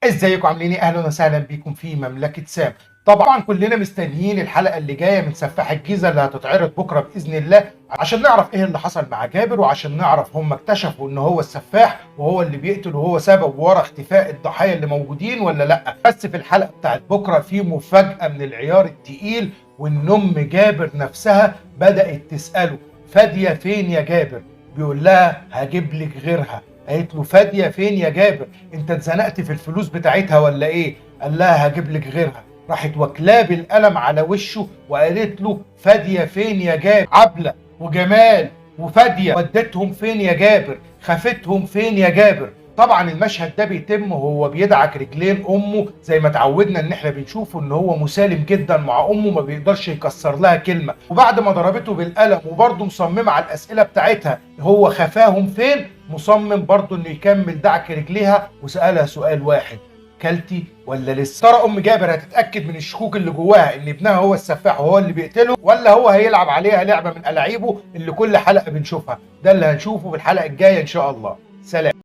ازيكم عاملين ايه؟ اهلا وسهلا بيكم في مملكه سام. طبعا كلنا مستنيين الحلقه اللي جايه من سفاح الجيزه اللي هتتعرض بكره باذن الله، عشان نعرف ايه اللي حصل مع جابر، وعشان نعرف هم اكتشفوا ان هو السفاح وهو اللي بيقتل وهو سبب ورا اختفاء الضحايا اللي موجودين ولا لا. بس في الحلقه بتاعت بكره في مفاجاه من العيار التقيل، وان ام جابر نفسها بدات تساله: فاديه فين يا جابر؟ بيقول لها: هجيب لك غيرها. قالت له: فاديه فين يا جابر؟ انت اتزنقت في الفلوس بتاعتها ولا ايه؟ قال لها: هجيب لك غيرها. راحت واكلاه بالقلم على وشه وقالت له: فاديه فين يا جابر؟ عبله وجمال وفاديه ودتهم فين يا جابر؟ خافتهم فين يا جابر؟ طبعا المشهد ده بيتم وهو بيدعك رجلين امه، زي ما اتعودنا ان احنا بنشوفه ان هو مسالم جدا مع امه، ما بيقدرش يكسر لها كلمه. وبعد ما ضربته بالقلم وبرضه مصممه على الاسئله بتاعتها هو خفاهم فين، مصمم برضه انه يكمل دعك رجليها وسالها سؤال واحد: كلتي ولا لسه؟ ترى ام جابر هتتاكد من الشكوك اللي جواها ان ابنها هو السفاح وهو اللي بيقتله، ولا هو هيلعب عليها لعبه من الاعيبه اللي كل حلقه بنشوفها؟ ده اللي هنشوفه في الحلقه الجايه ان شاء الله. سلام.